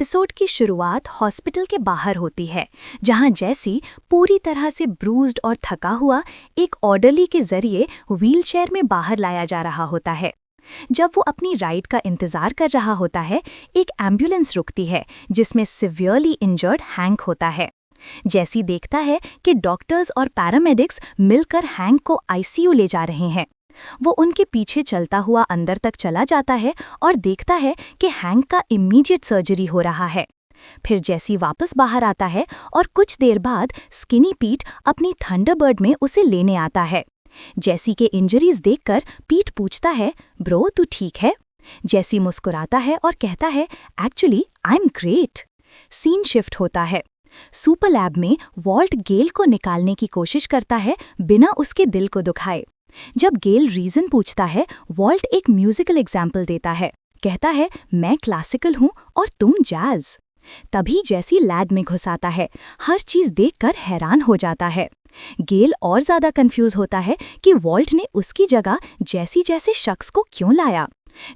Episode की शुरुआत hospital के बाहर होती है, जहां जैसी पूरी तरह से ब्रूज्ड और थका हुआ एक ऑर्डरली के जरिए व्हीलचेयर में बाहर लाया जा रहा होता है। जब वो अपनी राइड का इंतजार कर रहा होता है, एक एम्बुलेंस रुकती है जिसमें सिवियरली इंजर्ड हैंक होता है। जैसी देखता है कि डॉक्टर्स और पैरामेडिक्स मिलकर हैंक को आईसीयू ले जा रहे हैं। वो उनके पीछे चलता हुआ अंदर तक चला जाता है और देखता है कि हैंक का इमीडिएट सर्जरी हो रहा है। फिर जैसी वापस बाहर आता है और कुछ देर बाद स्किनी पीट अपनी थंडरबर्ड में उसे लेने आता है। जैसी के इंजरीज देखकर पीट पूछता है, ब्रो तू ठीक है? जैसी मुस्कुराता है और कहता है, actually I am great. Scene shift होता है। सुपर लैब में वॉल्ट गेल को निकालने की कोशिश करता है बिना उसके दिल को दुखाए। जब गेल रीजन पूछता है, वॉल्ट एक म्यूजिकल एग्जाम्पल देता है। कहता है, मैं क्लासिकल हूँ और तुम जैज। तभी जैसी लैब में घुस आता है, हर चीज देखकर हैरान हो जाता है। गेल और ज्यादा कंफ्यूज होता है कि वॉल्ट ने उसकी जगह जैसी जैसे शख्स को क्यों लाया।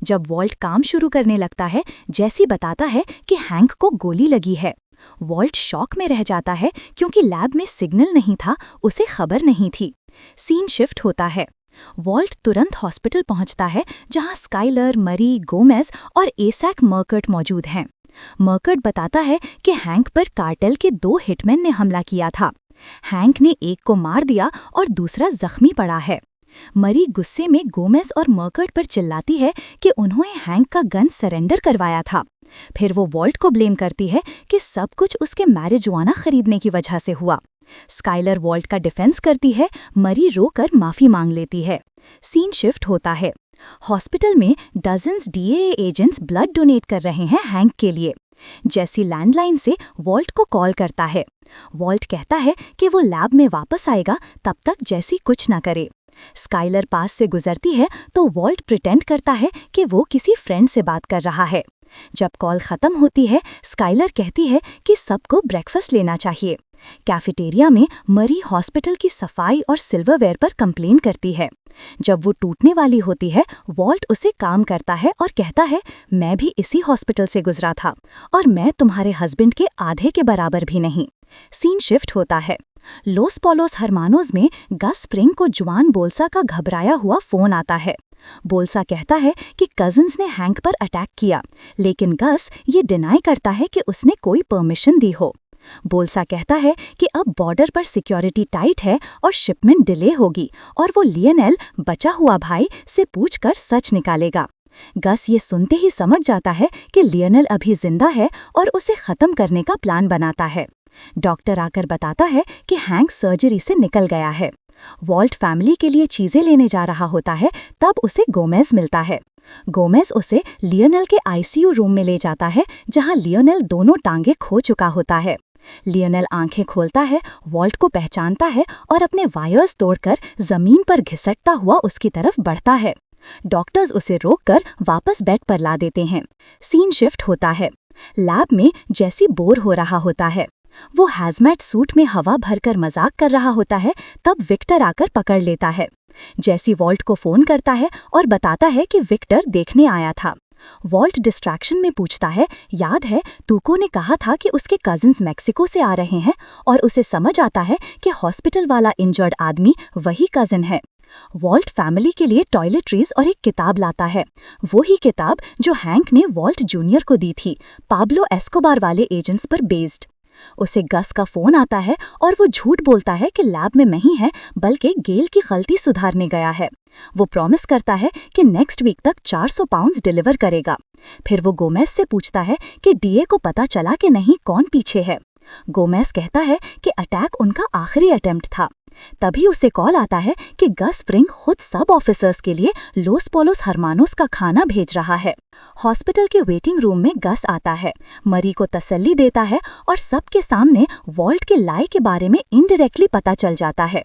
जब वॉल्ट काम शुरू करने लगता है, जैसी बताता है कि हैंक को गोली लगी है। वॉल्ट शॉक में रह जाता है क्योंकि लैब में सिग्नल नहीं था, उसे खबर नहीं थी। सीन शिफ्ट होता है। वॉल्ट तुरंत हॉस्पिटल पहुंचता है जहां स्काइलर, मरी, गोमेज और एसैक मर्कर्ट मौजूद हैं। मर्कर्ट बताता है कि हैंक पर कार्टेल के 2 हिटमैन ने हमला किया था। हैंक ने एक को मार दिया और दूसरा जख्मी पड़ा है। मरी गुस्से में गोमेज और मर्कर्ट पर चिल्लाती है कि उन्होंने हैंक का गन सरेंडर करवाया था। फिर वो वॉल्ट को ब्लेम करती है कि सब कुछ उसके मैरिजुआना खरीदने की वजह से हुआ। स्काइलर वॉल्ट का डिफेंस करती है, मरी रोकर माफी मांग लेती है। सीन शिफ्ट होता है। हॉस्पिटल में dozens DAA agents blood donate कर रहे हैं हैंक के लिए। जैसी लैंडलाइन से वॉल्ट को कॉल करता है। वॉल्ट कहता है कि वो लैब में वापस आएगा, तब तक जैसी कुछ न करे। स्काइलर पास से गुजरती है तो वॉल्ट प्रिटेंड करता है कि वो किसी फ्रेंड से बात कर रहा है। जब कॉल खत्म होती है, स्काइलर कहती है कि सबको ब्रेकफास्ट लेना चाहिए। कैफेटेरिया में मरी हॉस्पिटल की सफाई और सिल्वरवेयर पर कंप्लेन करती है। जब वो टूटने वाली होती है, वॉल्ट उसे काम करता है और कहता है, मैं भी इसी हॉस्पिटल से गुजरा था और मैं तुम्हारे हस्बैंड के आधे के बराबर भी नहीं। सीन शिफ्ट होता है। लोस पोलोस हर्मानोज में गस स्प्रिंग को जुआन बोल्सा का घबराया हुआ फोन आता है। बोल्सा कहता है कि कजिन्स ने हैंक पर अटैक किया, लेकिन गस ये डिनाई करता है कि उसने कोई परमिशन दी हो। बोल्सा कहता है कि अब बॉर्डर पर सिक्योरिटी टाइट है और शिपमेंट डिले होगी और वो लियोनेल बचा हुआ भाई से पूछकर सच निकालेगा। गस ये सुनते ही समझ जाता है कि लियोनेल अभी जिंदा है और उसे खत्म करने का प्लान बनाता है। डॉक्टर आकर बताता है कि हैंक सर्जरी से निकल गया है। वॉल्ट फैमिली के लिए चीजें लेने जा रहा होता है, तब उसे गोमेज मिलता है। गोमेज उसे लियोनेल के आईसीयू रूम में ले जाता है, जहां लियोनेल दोनों टांगे खो चुका होता है। लियोनेल आंखें खोलता है, वॉल्ट को पहचानता है और अपने वायर्स तोड़कर जमीन पर घिसटता हुआ उसकी तरफ बढ़ता है। डॉक्टर्स उसे रोककर वापस बेड पर ला देते हैं। सीन शिफ्ट होता है। लैब में जैसी बोर हो रहा होता है। वो हैजमैट सूट में हवा भरकर मजाक कर रहा होता है, तब विक्टर आकर पकड़ लेता है। जैसी वॉल्ट को फोन करता है और बताता है कि विक्टर देखने आया था। वॉल्ट डिस्ट्रैक्शन में पूछता है, याद है तूको ने कहा था कि उसके कजिन्स मेक्सिको से आ रहे हैं, और उसे समझ आता है कि हॉस्पिटल वाला इंजर्ड आदमी वही कजिन है। वॉल्ट फैमिली के लिए टॉयलेटरीज और एक किताब लाता है, वही किताब जो हैंक ने वॉल्ट जूनियर को दी थी, पाब्लो एस्कोबार वाले एजेंट्स पर बेस्ड। उसे गस का फोन आता है और वो झूठ बोलता है कि लैब में नहीं है, बल्कि गेल की गलती सुधारने गया है। वो प्रॉमिस करता है कि नेक्स्ट वीक तक 400 पाउंड्स डिलीवर करेगा। फिर वो गोमेज से पूछता है कि डीए को पता चला कि नहीं कौन पीछे है। गोमेज कहता है कि अटैक उनका आखिरी अटेम्प्ट था। तभी उसे कॉल आता है कि गस स्प्रिंग खुद सब ऑफिसर्स के लिए लोस पोलोस हर्मानोस का खाना भेज रहा है। हॉस्पिटल के वेटिंग रूम में गस आता है, मरी को तसल्ली देता है और सबके सामने वॉल्ट के लाई के बारे में इनडायरेक्टली पता चल जाता है।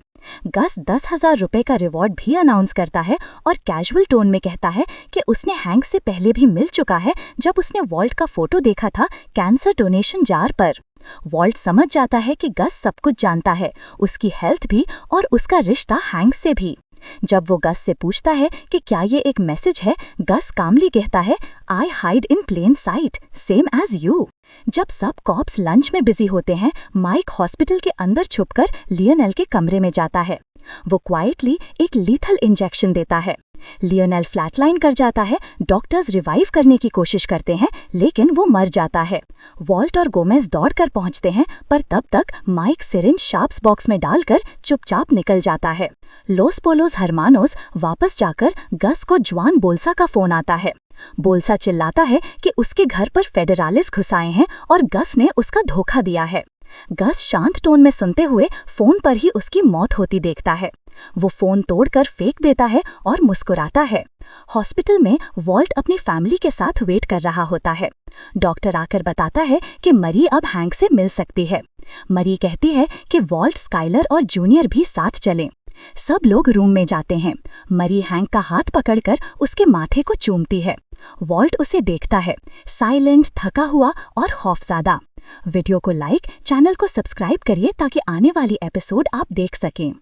गस 10,000 रुपए का रिवॉर्ड भी अनाउंस करता है और कैजुअल टोन में कहता है कि उसने हैंक से पहले भी मिल चुका है, जब उसने वॉल्ट का फोटो देखा था कैंसर डोनेशन जार पर। वॉल्ट समझ जाता है कि गस सब कुछ जानता है, उसकी हेल्थ भी और उसका रिश्ता हैंक से भी। जब वो गस से पूछता है कि क्या ये एक मैसेज है, गस कामली कहता है, I hide in plain sight, same as you. जब सब कॉप्स लंच में बिजी होते हैं, माइक हॉस्पिटल के अंदर छुपकर लियोनेल के कमरे में जाता है। वो क्वाइटली एक लीथल इंजेक्शन देता है। लियोनेल फ्लैटलाइन कर जाता है। डॉक्टर्स रिवाइव करने की कोशिश करते हैं, लेकिन वो मर जाता है। वॉल्ट और गोमेज दौड़कर पहुंचते हैं, पर तब तक माइक सिरिंज शार्प्स बॉक्स में डालकर चुपचाप निकल जाता है। लोस पोलोस हरमानोस वापस जाकर गस को जुआन बोल्सा का फोन आता है। बोल्सा चिल्लाता है कि उसके घर पर फेडरालिस घुस आए हैं और गस ने उसका धोखा दिया है। गस शांत टोन में सुनते हुए फोन पर ही उसकी मौत होती देखता है। वो फोन तोड़कर फेंक देता है और मुस्कुराता है। हॉस्पिटल में वॉल्ट अपनी फैमिली के साथ वेट कर रहा होता है। डॉक्टर आकर बताता है कि मरी अब हैंक से मिल सकती है। मरी कहती है कि वॉल्ट, स्काइलर और जूनियर भी साथ चलें। सब लोग रूम में जाते हैं। मरी हैंक का हाथ पकड़कर उसके माथे को चूमती है। वॉल्ट उसे देखता है, साइलेंट, थका हुआ और खौफज़दा। वीडियो को लाइक, चैनल को सब्सक्राइब करिए ताकि आने वाली एपिसोड आप देख सकें।